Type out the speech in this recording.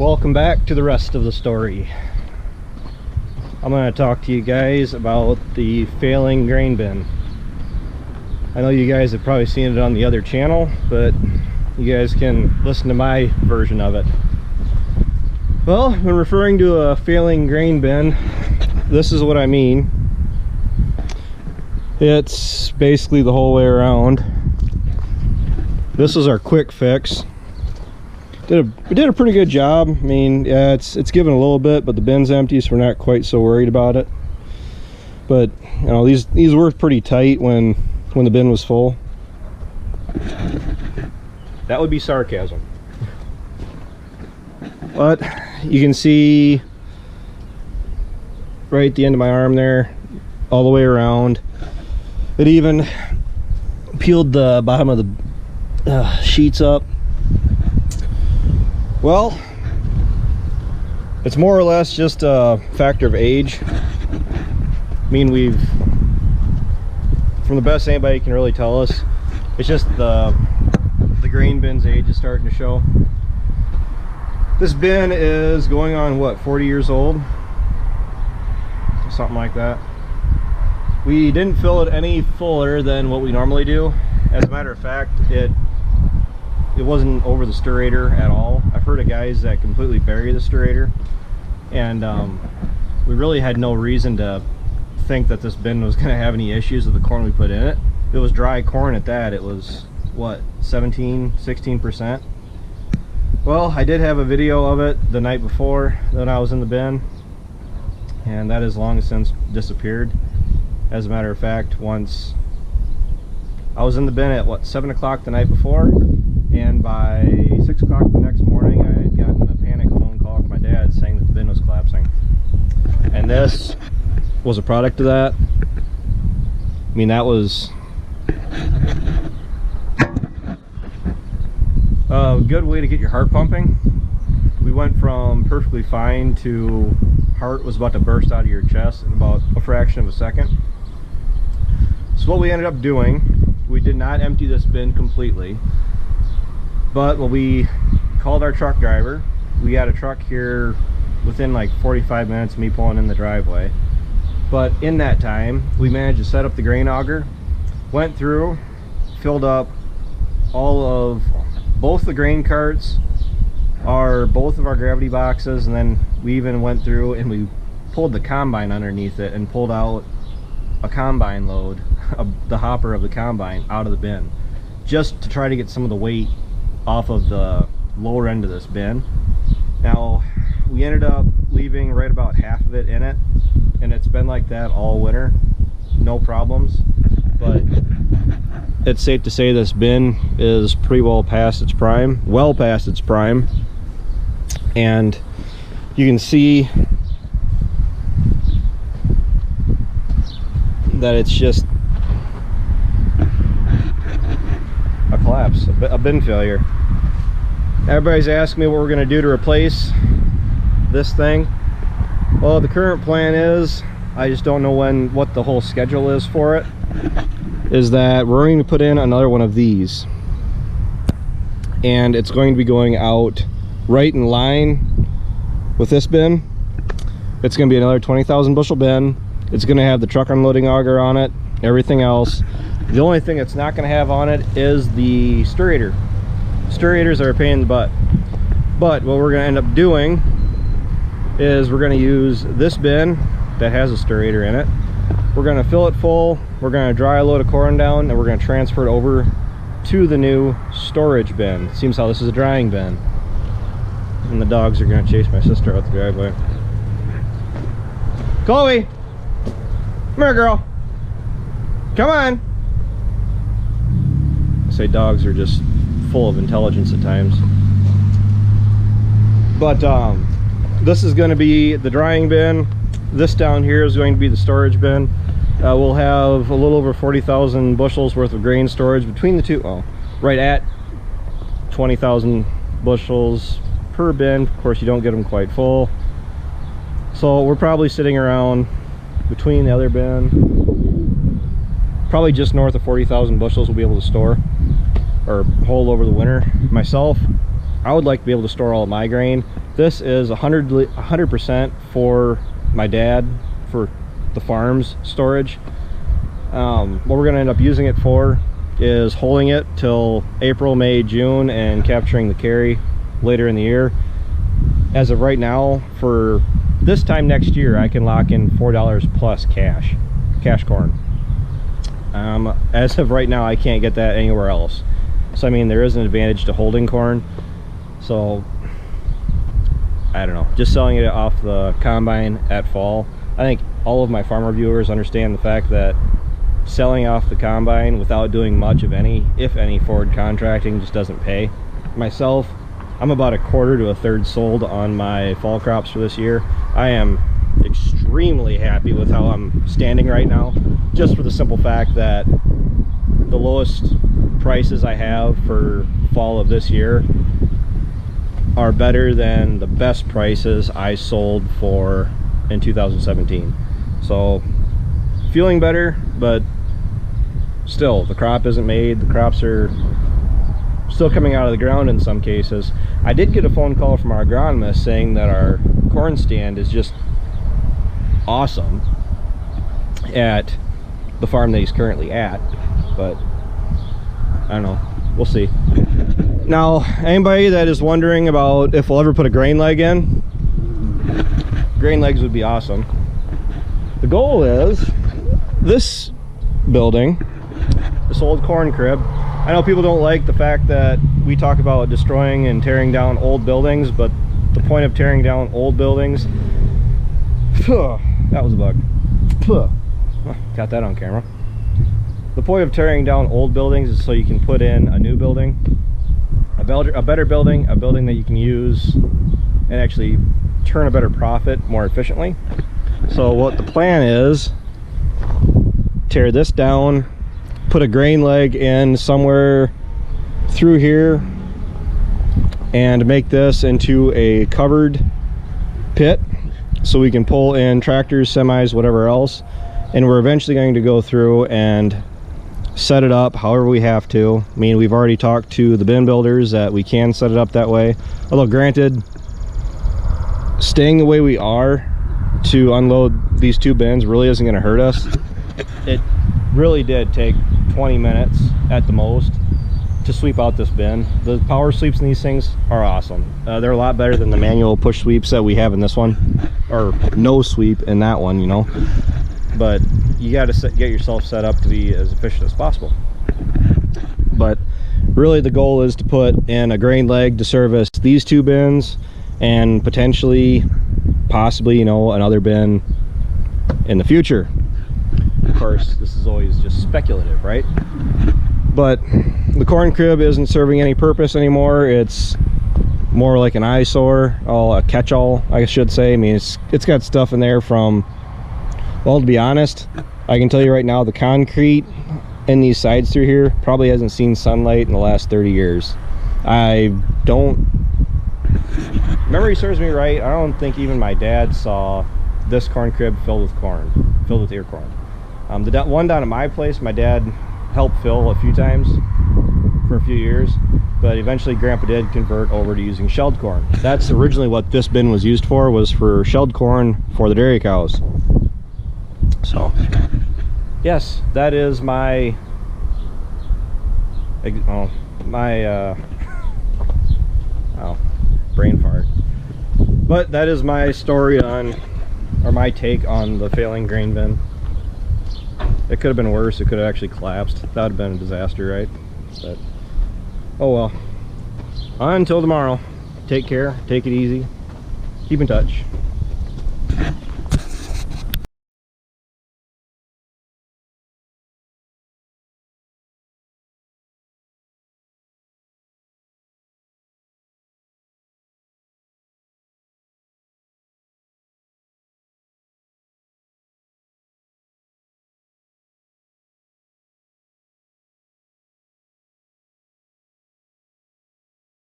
Welcome back to the rest of the story. I'm going to talk to you guys about the failing grain bin. I know you guys have probably seen it on the other channel, but you guys can listen to my version of it. Well, when referring to a failing grain bin, this is what I mean. It's basically the whole way around. This is our quick fix. We did a pretty good job. I mean, yeah, it's given a little bit, but the bin's empty, so we're not quite so worried about it. But you know, these were pretty tight when the bin was full. That would be sarcasm. But you can see right at the end of my arm there, all the way around. It even peeled the bottom of the sheets up. Well, it's more or less just a factor of age. I mean, from the best anybody can really tell us, it's just the grain bin's age is starting to show. This bin is going on, what, 40 years old? Something like that. We didn't fill it any fuller than what we normally do. As a matter of fact, it wasn't over the stirrator at all. I've heard of guys that completely bury the stirrator, and we really had no reason to think that this bin was going to have any issues with the corn we put in it. It was dry corn at that. It was, what, 16%? Well, I did have a video of it the night before that I was in the bin, and that has long since disappeared. As a matter of fact, once I was in the bin at, what, 7 o'clock the night before, and by 6 o'clock the next morning I had gotten a panic phone call from my dad saying that the bin was collapsing. And this was a product of that. I mean, that was a good way to get your heart pumping. We went from perfectly fine to heart was about to burst out of your chest in about a fraction of a second. So what we ended up doing, we did not empty this bin completely. But when we called our truck driver, we got a truck here within like 45 minutes of me pulling in the driveway. But in that time, we managed to set up the grain auger, went through, filled up all of both the grain carts, both of our gravity boxes, and then we even went through and we pulled the combine underneath it and pulled out a combine load of the hopper of the combine out of the bin, just to try to get some of the weight off of the lower end of this bin. Now, we ended up leaving right about half of it in it, and it's been like that all winter, no problems. But it's safe to say this bin is pretty well past its prime, and you can see that it's just a collapse, a bin failure. Everybody's asking me what we're going to do to replace this thing. Well, the current plan is, I just don't know what the whole schedule is for it, is that we're going to put in another one of these, and it's going to be going out right in line with this bin. It's going to be another 20,000 bushel bin. It's going to have the truck unloading auger on it, everything else. The only thing it's not going to have on it is the stirrator. Stirrators are a pain in the butt. But what we're going to end up doing is we're going to use this bin that has a stirrator in it. We're going to fill it full. We're going to dry a load of corn down, and we're going to transfer it over to the new storage bin. It seems how this is a drying bin. And the dogs are going to chase my sister out the driveway. Chloe! Come here, girl. Come on. I say dogs are just full of intelligence at times. But this is going to be the drying bin. This down here is going to be the storage bin. We'll have a little over 40,000 bushels worth of grain storage between the two. Well, right at 20,000 bushels per bin. Of course, you don't get them quite full. So we're probably sitting around between the other bin, probably just north of 40,000 bushels we'll be able to store or hold over the winter. Myself, I would like to be able to store all of my grain This is 100% for my dad, for the farm's storage. What we're going to end up using it for is holding it till April, May, June, and capturing the carry later in the year. As of right now, for this time next year, I can lock in $4 plus cash corn. As of right now, I can't get that anywhere else. So I mean, there is an advantage to holding corn. So I don't know, just selling it off the combine at fall. I think all of my farmer viewers understand the fact that selling off the combine without doing much of any, if any, forward contracting just doesn't pay. Myself, I'm about a quarter to a third sold on my fall crops for this year. I am extremely happy with how I'm standing right now, just for the simple fact that the lowest prices I have for fall of this year are better than the best prices I sold for in 2017. So feeling better, but still the crop isn't made. The crops are still coming out of the ground in some cases. I did get a phone call from our agronomist saying that our corn stand is just awesome at the farm that he's currently at, but I don't know, we'll see. Now, anybody that is wondering about if we'll ever put a grain leg in, grain legs would be awesome. The goal is this building, this old corn crib. I know people don't like the fact that we talk about destroying and tearing down old buildings, but the point of tearing down old buildings, that was a bug. Got that on camera. The point of tearing down old buildings is so you can put in a new building, a better building, a building that you can use and actually turn a better profit more efficiently. So what the plan is, tear this down, put a grain leg in somewhere through here, and make this into a covered pit so we can pull in tractors, semis, whatever else. And we're eventually going to go through and set it up however we have to. I mean, we've already talked to the bin builders that we can set it up that way. Although granted, staying the way we are to unload these two bins really isn't going to hurt us. It really did take 20 minutes at the most to sweep out this bin. The power sweeps in these things are awesome. They're a lot better than the manual push sweeps that we have in this one, or no sweep in that one, you know. But you got to get yourself set up to be as efficient as possible. But really the goal is to put in a grain leg to service these two bins, and potentially, possibly, you know, another bin in the future. Of course, this is always just speculative, right? But the corn crib isn't serving any purpose anymore. It's more like an eyesore, a catch-all, I should say. I mean, it's got stuff in there from, well, to be honest, I can tell you right now, the concrete in these sides through here probably hasn't seen sunlight in the last 30 years. Memory serves me right, I don't think even my dad saw this corn crib filled with corn, filled with ear corn. The one down at my place, my dad helped fill a few times for a few years, but eventually Grandpa did convert over to using shelled corn. That's originally what this bin was used for, was for shelled corn for the dairy cows. So yes, that is my brain fart. But that is my story on, or my take on, the failing grain bin. It could have been worse. It could have actually collapsed. That would have been a disaster, right? But oh well. Until tomorrow, take care, take it easy, keep in touch.